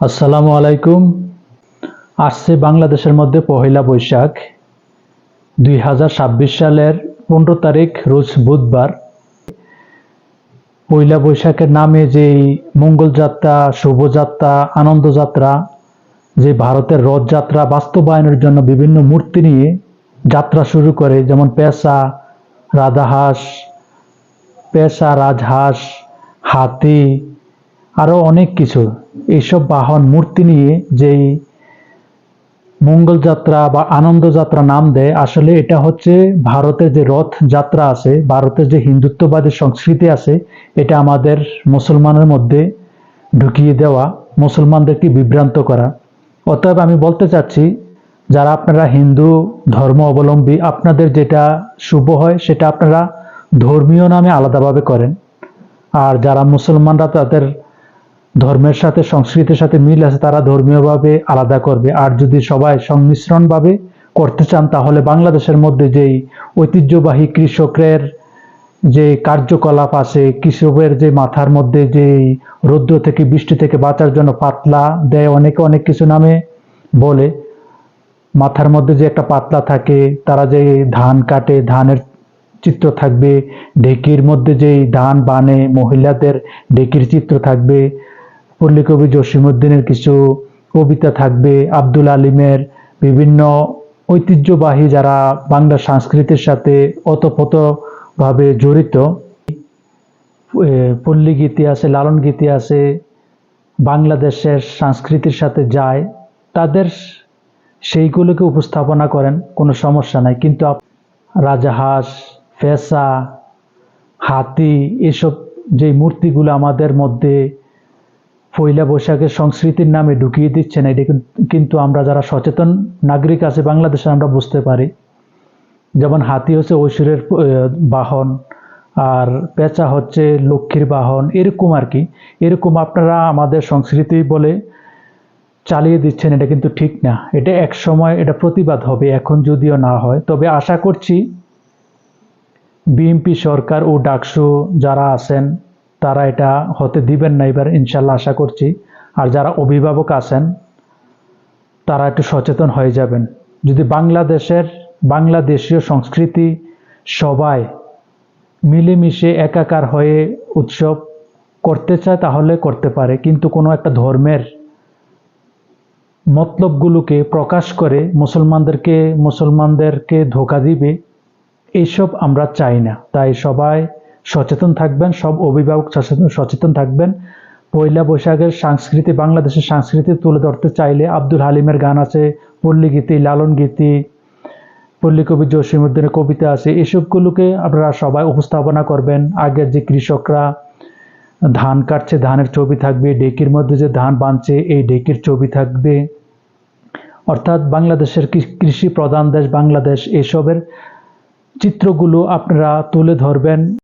আসসালামু আলাইকুম। আসছে বাংলাদেশের মধ্যে পহেলা বৈশাখ 2026 সালের 15 তারিখ রোজ বুধবার। পয়লা বৈশাখের নামে যেই মঙ্গলযাত্রা, শুভযাত্রা, আনন্দযাত্রা, যে ভারতের রথযাত্রা বাস্তবায়নের জন্য বিভিন্ন মূর্তি নিয়ে যাত্রা শুরু করে, যেমন পেশা, রাজহাঁস, হাতি, আরও অনেক কিছু। এইসব বাহন মূর্তি নিয়ে যেই মঙ্গলযাত্রা বা আনন্দযাত্রা নাম দেয়, আসলে এটা হচ্ছে ভারতের যে রথ যাত্রা আছে, ভারতের যে হিন্দুত্ববাদী সংস্কৃতি আছে, এটা আমাদের মুসলমানের মধ্যে ঢুকিয়ে দেওয়া, মুসলমানদেরকে বিভ্রান্ত করা। অতএব আমি বলতে চাচ্ছি, যারা আপনারা হিন্দু ধর্ম অবলম্বী, আপনাদের যেটা শুভ হয় সেটা আপনারা ধর্মীয় নামে আলাদাভাবে করেন। আর যারা মুসলমানরা তাদের ধর্মের সাথে সংস্কৃতির সাথে মিল আছে, তারা ধর্মীয়ভাবে আলাদা করবে। আর যদি সবাই সংমিশ্রণভাবে করতে চান, তাহলে বাংলাদেশের মধ্যে যেই ঐতিহ্যবাহী কৃষকের যে কার্যকলাপ আছে, কৃষকের যে মাথার মধ্যে যে রৌদ্র থেকে বৃষ্টি থেকে বাঁচার জন্য পাতলা দেয়, অনেকে অনেক কিছু নামে বলে, মাথার মধ্যে যে একটা পাতলা থাকে, তারা যে ধান কাটে, ধানের চিত্র থাকবে, ঢেকির মধ্যে যেই ধান বানে, মহিলাদের ঢেকির চিত্র থাকবে, পল্লী কবি জসিমউদ্দিনের কিছু কবিতা থাকবে, আব্দুল আলিমের বিভিন্ন ঐতিহ্যবাহী যারা বাংলা সংস্কৃতির সাথে ওতপ্রোতভাবে জড়িত পল্লী গীতি আছে, লালন গীতি আছে, বাংলাদেশের সংস্কৃতির সাথে যায়, তাদের সেইগুলোকে উপস্থাপনা করেন, কোনো সমস্যা নাই। কিন্তু রাজাহাঁস, ফেসা, হাতি, এসব যে মূর্তিগুলো আমাদের মধ্যে পয়লা বৈশাখের সংস্কৃতির নামে ঢুকিয়ে দিচ্ছেন, এটা কিন্তু আমরা যারা সচেতন নাগরিক আছে বাংলাদেশে, আমরা বুঝতে পারি। যেমন হাতি হচ্ছে ঐশ্বরের বাহন, আর পেঁচা হচ্ছে লক্ষ্মীর বাহন, এরকম আর কি। এরকম আপনারা আমাদের সংস্কৃতি বলে চালিয়ে দিচ্ছেন, এটা কিন্তু ঠিক না। এটা এক সময় এটা প্রতিবাদ হবে, এখন যদিও না হয়। তবে আশা করছি বিএনপি সরকার ও ডাকসু যারা আছেন, তারা এটা হতে দিবেন না এবার, ইনশাল্লাহ আশা করছি। আর যারা অভিভাবক আছেন, তারা একটু সচেতন হয়ে যাবেন। যদি বাংলাদেশীয় সংস্কৃতি সবাই মিলেমিশে একাকার হয়ে উৎসব করতে চায়, তাহলে করতে পারে। কিন্তু কোনো একটা ধর্মের মতলবগুলোকে প্রকাশ করে মুসলমানদেরকে ধোঁকা দিবে, এইসব আমরা চাই না। তাই সবাই সচেতন থাকবেন, সব অভিভাবক সচেতন থাকবেন। পয়লা বৈশাখের সংস্কৃতি, বাংলাদেশের সংস্কৃতি তুলে ধরতে চাইলে আব্দুল হালিমের গান আছে, পল্লী গীতি, লালন গীতি, পল্লী কবি জসিমউদ্দিনের কবিতা আছে, এসবগুলোকে আপনারা সবাই উপস্থাপনা করবেন। আগের যে কৃষকরা ধান কাটছে, ধানের ছবি থাকবে, ঢেকির মধ্যে যে ধান বানছে, এই ঢেকির ছবি থাকবে। অর্থাৎ বাংলাদেশের কৃষি প্রধান দেশ বাংলাদেশ, এসবের চিত্রগুলো আপনারা তুলে ধরবেন।